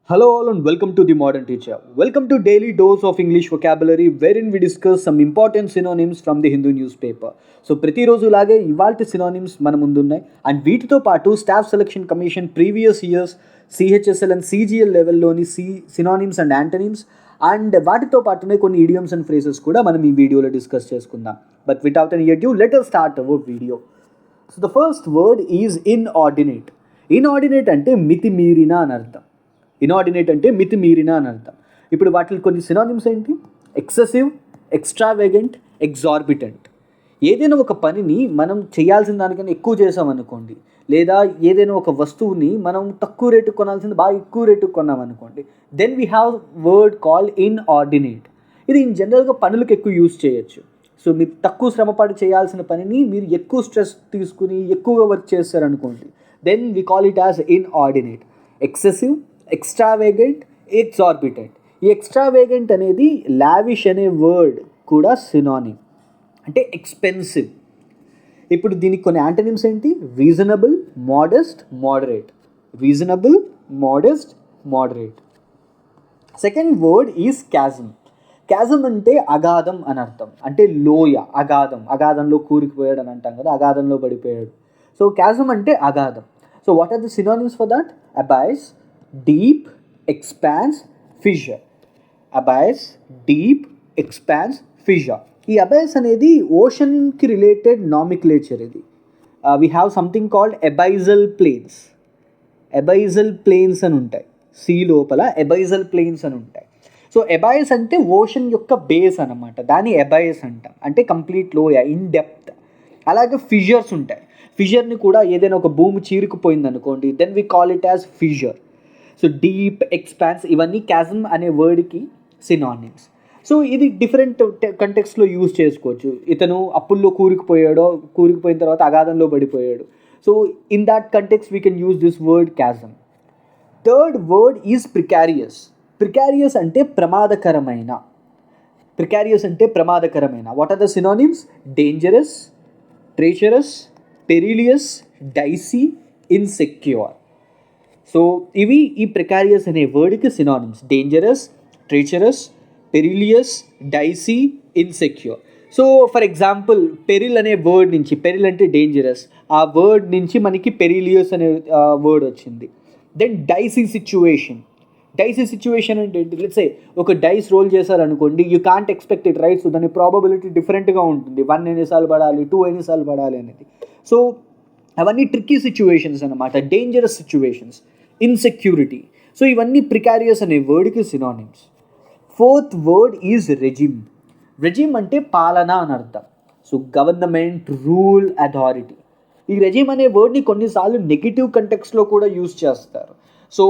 Hello all and welcome to the Modern Teacher. Welcome to Daily Dose of English Vocabulary wherein we discuss some important synonyms from the Hindu newspaper. So ప్రతిరోజు లాగే ఇవాల్టి synonyms మన ముందున్నాయి and వీటితో పాటు Staff Selection Commission previous years CHSL and CGL లెవెల్లోని synonyms and antonyms and వాటితో పాటునే కొన్ని ఇడియమ్స్ అండ్ ఫ్రేజెస్ కూడా మనం ఈ వీడియోలో డిస్కస్ చేసుకుందాం. But without any adieu let us start our video. So the first word is inordinate. Inordinate అంటే మితిమీరిన అని అర్థం. ఇన్ఆర్డినేట్ అంటే మితిమీరిన అని అర్థం. ఇప్పుడు వాటికి కొన్ని సినానిమ్స్ ఏంటి? Excessive, extravagant, exorbitant. ఏదైనా ఒక పనిని మనం చేయాల్సిన దానికన్నా ఎక్కువ చేసామనుకోండి, లేదా ఏదైనా ఒక వస్తువుని మనం తక్కువ రేటుకు కొనాల్సింది బాగా ఎక్కువ రేటుకు కొన్నామనుకోండి, then we have word called inordinate. ఇది ఇన్ జనరల్గా పనులకు ఎక్కువ యూజ్ చేయొచ్చు. సో మీరు తక్కువ శ్రమపడి చేయాల్సిన పనిని మీరు ఎక్కువ స్ట్రెస్ తీసుకుని ఎక్కువగా వర్క్ చేస్తారనుకోండి, then we call it as inordinate. Excessive, extravagant, exorbitant. ఈ ఎక్స్ట్రావేగెంట్ అనేది లావిష్ అనే వర్డ్ కూడా సినానిమ్, అంటే ఎక్స్పెన్సివ్. ఇప్పుడు దీనికి కొన్ని యాంటనిమ్స్ ఏంటి? Reasonable, modest, moderate. Reasonable, modest, moderate. Second word is chasm. Chasm అంటే అగాధం అని అర్థం, అంటే లోయ, అగాధం. అగాధంలో కూరుకుపోయాడు అని అంటాం కదా, అగాధంలో పడిపోయాడు. సో క్యాజమ్ అంటే అగాధం. So what are the synonyms for that? Abyss, deep, expanse, fissure. Abyss, deep, expanse, fissure. ఈ అబైస్ అనేది ఓషన్కి రిలేటెడ్ నామిక్లేచర్. ఇది we have something called abyssal plains. Abyssal plains అని ఉంటాయి, సీ లోపల ఎబైజల్ ప్లేన్స్ అని ఉంటాయి. సో ఎబైస్ అంటే ఓషన్ యొక్క బేస్ అనమాట, దాన్ని ఎబైస్ అంటాం, అంటే కంప్లీట్ లోయ, ఇన్ డెప్త్. అలాగే ఫిషర్స్ ఉంటాయి. ఫిషర్ని కూడా ఏదైనా ఒక భూమి చీరుకుపోయింది అనుకోండి, then we call it as fissure. So deep, expanse, ఇవన్నీ క్యాజమ్ అనే వర్డ్కి సినానిమ్స్. సో ఇది డిఫరెంట్ కంటెక్స్లో యూజ్ చేసుకోవచ్చు. ఇతను అప్పుల్లో కూరుకుపోయిన తర్వాత అగాధంలో పడిపోయాడు. So in that context we can use this word chasm. Third word is precarious. Precarious అంటే ప్రమాదకరమైన. ప్రికారియస్ అంటే ప్రమాదకరమైన. What are the synonyms? Dangerous, treacherous, perilous, dicey, insecure. So ఇవి ఈ ప్రికారియస్ అనే వర్డ్కి synonyms. Dangerous, treacherous, perilous, dicey, insecure. So for example peril అనే word నుంచి, పెరిల్ అంటే డేంజరస్, ఆ వర్డ్ నుంచి మనకి పెరిలియస్ అనే వర్డ్ వచ్చింది. Then dicey situation. Dicey situation అంటే ఏంటి? లెట్స్ సే ఒక డైస్ రోల్ చేశారనుకోండి, you can't expect it, right? So దాని ప్రాబబిలిటీ డిఫరెంట్గా ఉంటుంది. 1 ఎన్నిసార్లు పడాలి, 2 ఎన్నిసార్లు పడాలి అనేది. సో అవన్నీ ట్రిక్కీ సిచ్యువేషన్స్ అనమాట, డేంజరస్ సిచ్యువేషన్స్, ఇన్సెక్యూరిటీ. సో ఇవన్నీ ప్రికారియస్ అనే వర్డ్కి synonyms. Fourth word is regime. Regime అంటే పాలన అని అర్థం. So government, rule, authority. ఈ రెజిమ్ అనే వర్డ్ని కొన్నిసార్లు నెగిటివ్ కంటెక్స్లో కూడా యూజ్ చేస్తారు. So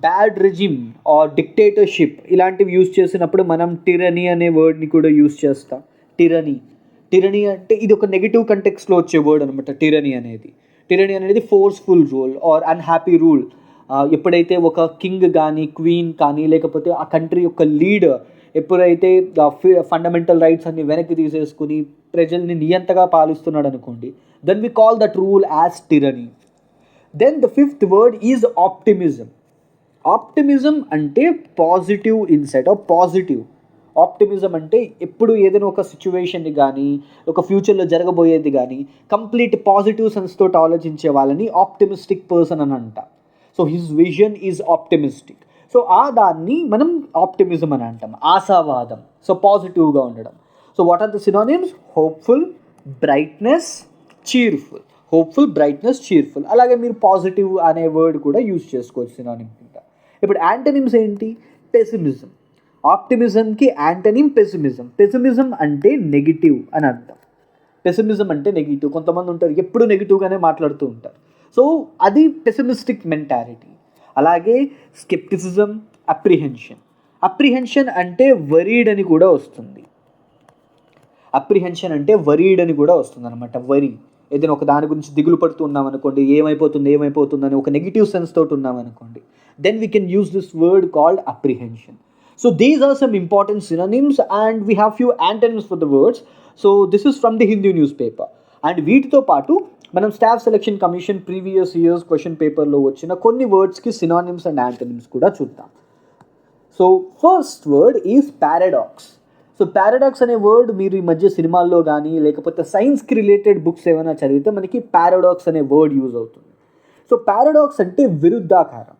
bad regime or dictatorship ఇలాంటివి యూజ్ చేసినప్పుడు మనం టిరనీ అనే వర్డ్ని కూడా యూజ్ చేస్తాం. టిరనీ అంటే ఇది ఒక నెగిటివ్ కంటెక్స్లో వచ్చే వర్డ్ అనమాట. టిరనీ అనేది forceful rule or unhappy rule. ఎప్పుడైతే ఒక కింగ్ కానీ, క్వీన్ కానీ, లేకపోతే ఆ కంట్రీ యొక్క లీడర్ ఎప్పుడైతే ఫండమెంటల్ రైట్స్ అన్ని వెనక్కి తీసేసుకుని ప్రజల్ని నియంతగా పాలిస్తున్నాడు అనుకోండి, then we call that rule as tyranny. Then the fifth word is optimism. Optimism అంటే positive insight or positive. Optimism అంటే ఎప్పుడు ఏదైనా ఒక సిచ్యువేషన్ని కానీ, ఒక ఫ్యూచర్లో జరగబోయేది కానీ కంప్లీట్ పాజిటివ్ సెన్స్ తోటి ఆలోచించే వాళ్ళని ఆప్టిమిస్టిక్ పర్సన్ అని అంట. So his vision is optimistic. So ఆ దాన్ని మనం ఆప్టిమిజం అని అంటాం, ఆశావాదం. సో పాజిటివ్గా ఉండడం. So what are the synonyms? Hopeful, brightness, cheerful. Hopeful, brightness, cheerful. అలాగే మీరు పాజిటివ్ అనే వర్డ్ కూడా యూజ్ చేసుకోవచ్చు సినానిమ్ కింద. ఇప్పుడు యాంటనిమ్స్ ఏంటి? పెసిమిజం. ఆప్టిమిజంకి యాంటనిమ్ పెసిమిజం. పెసిమిజం అంటే నెగిటివ్ అని అర్థం. పెసిమిజం అంటే నెగిటివ్. కొంతమంది ఉంటారు ఎప్పుడు నెగిటివ్గానే మాట్లాడుతూ ఉంటారు. సో అది పెసిమిస్టిక్ మెంటాలిటీ. అలాగే స్కెప్టిసిజం, అప్రిహెన్షన్. అప్రిహెన్షన్ అంటే వరీడ్ అని కూడా వస్తుంది. అప్రిహెన్షన్ అంటే వరీడ్ అని కూడా వస్తుంది అనమాట. వరీ, ఏదైనా ఒక దాని గురించి దిగులు పడుతూ ఉన్నాం అనుకోండి, ఏమైపోతుంది అని ఒక నెగిటివ్ సెన్స్ తోటి ఉన్నాం అనుకోండి, then we can use this word called apprehension. So these are some important synonyms and we have few antonyms for the words. So this is from the Hindu newspaper. And వీటితో పాటు మనం staff Selection Commission previous years question పేపర్లో వచ్చిన కొన్ని వర్డ్స్కి synonyms and antonyms కూడా చూద్దాం. So first word is paradox. So paradox అనే word మీరు ఈ మధ్య సినిమాల్లో కానీ లేకపోతే సైన్స్కి రిలేటెడ్ బుక్స్ ఏమైనా చదివితే మనకి పారాడాక్స్ అనే వర్డ్ యూజ్ అవుతుంది. సో పారాడాక్స్ అంటే విరుద్ధాకారం.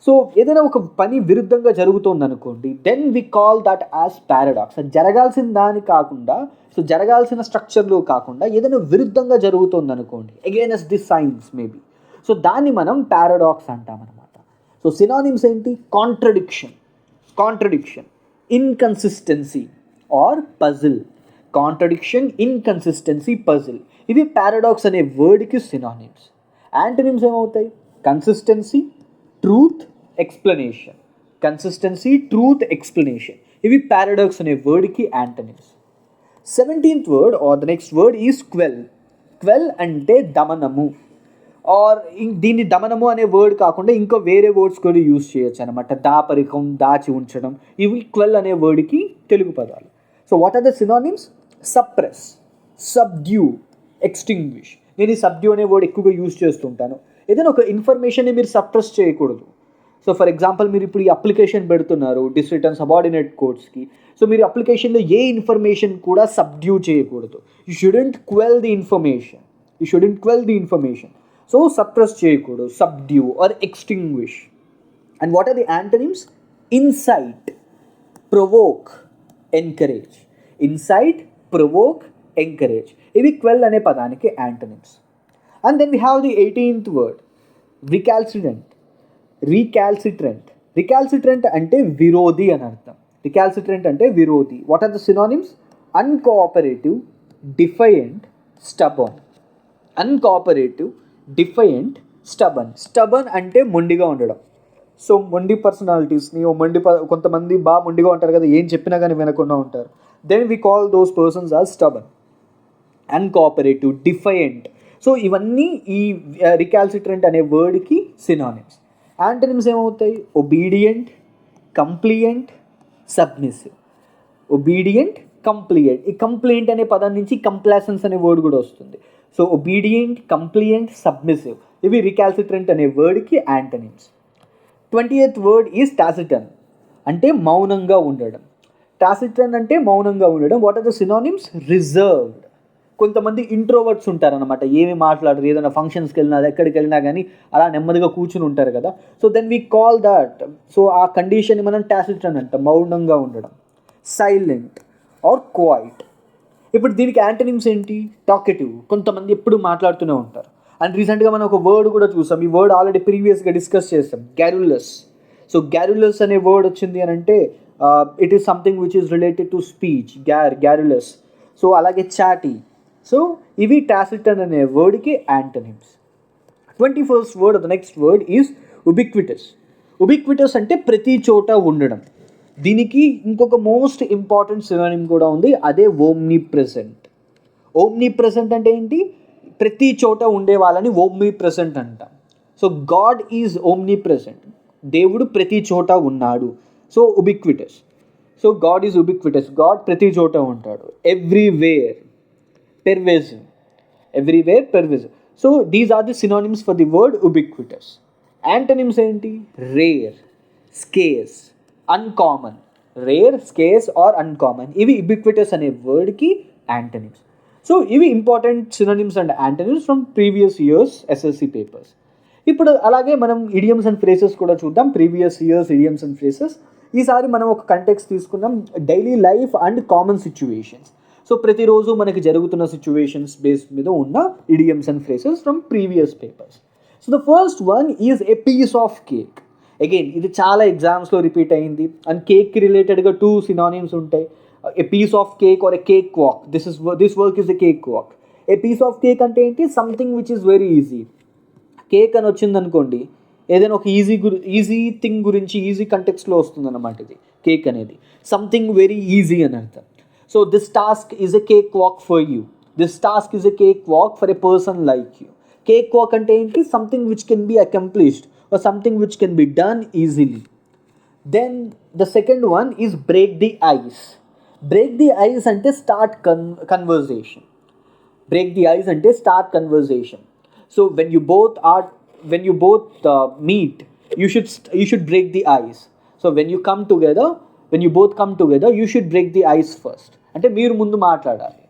సో ఏదైనా ఒక పని విరుద్ధంగా జరుగుతుంది అనుకోండి, then we call that as paradox. అది జరగాల్సిన దాని కాకుండా, సో జరగాల్సిన స్ట్రక్చర్లో కాకుండా ఏదైనా విరుద్ధంగా జరుగుతుంది అనుకోండి, against the science maybe, so దాన్ని మనం పారాడాక్స్ అంటాం అనమాట. సో సినానిమ్స్ ఏంటి? Contradiction, inconsistency or puzzle. Contradiction, inconsistency, puzzle, ఇవి పారాడాక్స్ అనే వర్డ్కి సినానిమ్స్. యాంటనిమ్స్ ఏమవుతాయి? Consistency, truth, explanation. ఇవి పారాడాక్స్ అనే వర్డ్కి antonyms. 17th word or the next word is quell అంటే దమనము. ఆర్ దీన్ని దమనము అనే వర్డ్ కాకుండా ఇంకా వేరే వర్డ్స్ కూడా యూజ్ చేయొచ్చు అనమాట. దాపరికం, దాచి ఉంచడం, ఇవి క్వెల్ అనే వర్డ్కి తెలుగు పదాలు. So what are the synonyms? Suppress, subdue, extinguish. నేను ఈ సబ్డ్యూ అనే వర్డ్ ఎక్కువగా యూజ్ చేస్తుంటాను. ఏదైనా ఒక ఇన్ఫర్మేషన్ని మీరు సప్రెస్ చేయకూడదు. సో ఫర్ ఎగ్జాంపుల్ మీరు ఇప్పుడు ఈ అప్లికేషన్ పెడుతున్నారు డిస్ట్రిక్ట్ అండ్ సబార్డినేట్ కోర్ట్స్కి. సో మీరు అప్లికేషన్లో ఏ ఇన్ఫర్మేషన్ కూడా సబ్డ్యూ చేయకూడదు. You shouldn't quell the information. So suppress చేయకూడదు, subdue or extinguish. And what are the antonyms? Incite, provoke, encourage. ఇవి క్వెల్ అనే పదానికి antonyms. And then we have the 18th word, recalcitrant. అంటే విరోధి అని అర్థం. What are the synonyms? Uncooperative, defiant, stubborn. Stubborn అంటే మొండిగా ఉండడం. సో మొండి పర్సనాలిటీస్ని, కొంతమంది బాగా మొండిగా ఉంటారు కదా, ఏం చెప్పినా కానీ వినకుండా ఉంటారు. Then we call those persons as stubborn. Uncooperative, defiant. So ఇవన్నీ ఈ రికాల్సిట్రెంట్ అనే వర్డ్కి సినానిమ్స్. యాంటనిమ్స్ ఏమవుతాయి? Obedient, compliant, submissive. ఈ కంప్లైంట్ అనే పదం నుంచి కంప్లాసెన్స్ అనే వర్డ్ కూడా వస్తుంది. సో ఒబీడియంట్, కంప్లియంట్, సబ్మిసివ్, ఇవి రికాల్సిట్రెంట్ అనే వర్డ్కి antonyms. 20th word is taciturn అంటే మౌనంగా ఉండడం. What are the synonyms? Reserved. కొంతమంది ఇంట్రోవర్ట్స్ ఉంటారనమాట, ఏమి మాట్లాడరు, ఏదైనా ఫంక్షన్స్కి వెళ్ళినా ఎక్కడికి వెళ్ళినా కానీ అలా నెమ్మదిగా కూర్చుని ఉంటారు కదా. So then we call that, so ఆ కండిషన్ని మనం టాసిటర్న్ అంటాం, మౌనంగా ఉండడం. Silent or quiet. ఇప్పుడు దీనికి యాంటనిమ్స్ ఏంటి? టాకెటివ్, కొంతమంది ఎప్పుడు మాట్లాడుతూనే ఉంటారు. అండ్ రీసెంట్గా మనం ఒక వర్డ్ కూడా చూసాం, ఈ వర్డ్ ఆల్రెడీ ప్రీవియస్గా డిస్కస్ చేస్తాం, గ్యారులస్. సో గ్యారులస్ అనే వర్డ్ వచ్చింది అని అంటే it is something which is related to speech, garrulous. So అలాగే చాటీ. సో ఇవి టాసిటర్న్ అనే వర్డ్కి antonyms. 21st word, the next word is ubiquitous అంటే ప్రతి చోట ఉండడం. దీనికి ఇంకొక మోస్ట్ ఇంపార్టెంట్ సినానిమ్ కూడా ఉంది, అదే ఓమ్నీ ప్రెసెంట్ అంటే ఏంటి? ప్రతి చోట ఉండే వాళ్ళని ఓమ్నీ ప్రెసెంట్ అంటాం. So God is Omni present, దేవుడు ప్రతి చోట ఉన్నాడు. So ఉబిక్విటస్. So God is ఉబిక్విటస్, God ప్రతి చోట ఉంటాడు. Everywhere, pervasive. So these are the synonyms for the word ubiquitous. Antonyms ఏంటి? Rare, scarce, uncommon. ఇవి ubiquitous అనే వర్డ్కి యాంటనిమ్స్. సో ఇవి important synonyms and antonyms from previous years SSC papers. ఇప్పుడు అలాగే మనం ఇడియమ్స్ అండ్ ఫ్రేసెస్ కూడా చూద్దాం. Previous years idioms and phrases. ఈసారి మనం ఒక కంటెక్స్ట్ తీసుకున్నాం, daily life and common situations. So ప్రతిరోజు మనకి జరుగుతున్న సిచ్యువేషన్స్ బేస్ మీద ఉన్న idioms and phrases from previous papers. So the first one is a piece of cake. Again ఇది చాలా ఎగ్జామ్స్లో రిపీట్ అయింది. అండ్ కేక్కి రిలేటెడ్గా 2 సినానిమ్స్ ఉంటాయి, a piece of cake or a cake walk. This work is a cake walk. A piece of cake అంటే ఏంటి? Something which is very easy. Cake అని వచ్చింది అనుకోండి, ఏదైనా ఒక ఈజీ థింగ్ గురించి ఈజీ కంటెక్స్లో వస్తుంది అన్నమాట. ఇది కేక్ అనేది సంథింగ్ వెరీ ఈజీ అని అర్థం. So this task is a cakewalk for you. This task is a cakewalk for a person like you. Cakewalk ante enti? Something which can be accomplished or something which can be done easily. Then the second one is break the ice. Break the ice ante start conversation. Break the ice అంటే start conversation. So when you both meet, you should break the ice. So when you both come together, you should break the ice first. అంటే మీరు ముందు మాట్లాడాలి.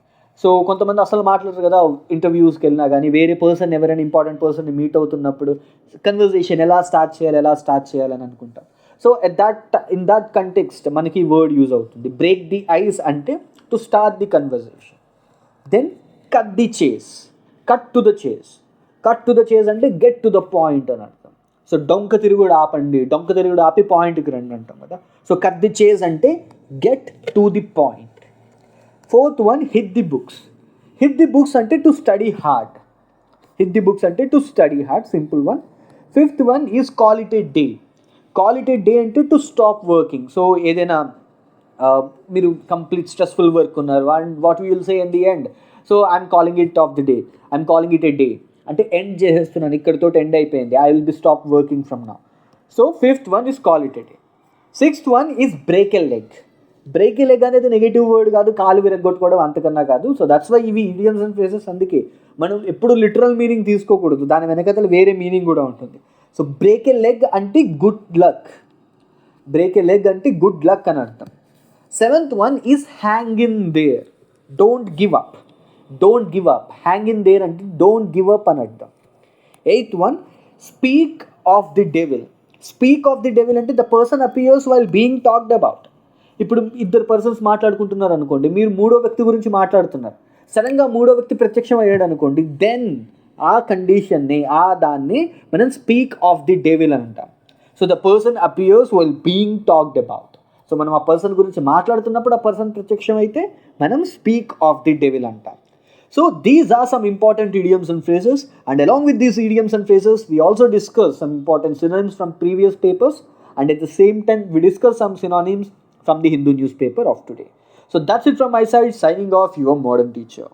So కొంతమంది అసలు మాట్లాడరు కదా, ఇంటర్వ్యూస్కి వెళ్ళినా కానీ వేరే పర్సన్ ఎవరైనా ఇంపార్టెంట్ పర్సన్ని మీట్ అవుతున్నప్పుడు కన్వర్జేషన్ ఎలా స్టార్ట్ చేయాలని అనుకుంటాం. సో ఇన్ దట్ కంటెక్స్ట్ మనకి వర్డ్ యూజ్ అవుతుంది. బ్రేక్ ది ఐస్ అంటే to start the conversation. Then cut the chase, cut to the chase అంటే గెట్ టు ద పాయింట్ అని అర్థం. సో డొంక తిరుగుడు ఆపి పాయింట్కి రండి అంటాం కదా. సో కట్ ది చేస్ అంటే get to the point. Fourth one, hit the books అంటే to study hard. Simple one. Fifth one is call it a day అంటే టు స్టాప్ వర్కింగ్. సో ఏదైనా మీరు కంప్లీట్ స్ట్రెస్ఫుల్ వర్క్ ఉన్నారు and what will say in the end, so I'm calling it a day అంటే end చేసేస్తున్నాను, ఇక్కడితో end అయిపోయింది, I will be stop working from now. So fifth one is call it a day. Sixth one is break a leg అనేది negative word కాదు, కాలు విరగొట్టుకోవడం అంతకన్నా కాదు. So that's why ఇవి ఇడియమ్స్ అండ్ ఫ్రేజెస్. అందుకే మనం ఎప్పుడు లిటరల్ మీనింగ్ తీసుకోకూడదు, దాని వెనకతల వేరే మీనింగ్ కూడా ఉంటుంది. సో బ్రేక్ ఎ లెగ్ అంటే గుడ్ లక్ అని అర్థం. Seventh one is hang in there, don't give up. Hang in there అంటే డోంట్ గివ్ అప్ అని అర్థం. Eighth one, speak of the devil అంటే the person appears while being talked about. ఇప్పుడు ఇద్దరు persons మాట్లాడుకుంటున్నారు అనుకోండి, మీరు మూడో వ్యక్తి గురించి మాట్లాడుతున్నారు, సడన్గా మూడో వ్యక్తి ప్రత్యక్షం అయ్యాడు అనుకోండి, దెన్ ఆ కండిషన్ని దాన్ని మనం స్పీక్ ఆఫ్ ది డెవిల్ అని అంటాం. So the person appears while being talked about. So మనం ఆ పర్సన్ గురించి మాట్లాడుతున్నప్పుడు ఆ పర్సన్ ప్రత్యక్షం అయితే మనం స్పీక్ ఆఫ్ ది డెవిల్ అంటాం. So these are some important idioms and phrases, and along with these idioms and phrases we also discuss some important synonyms from previous papers, and at the same time we discuss some synonyms from the Hindu newspaper of today. So that's it from my side, signing off, your modern teacher.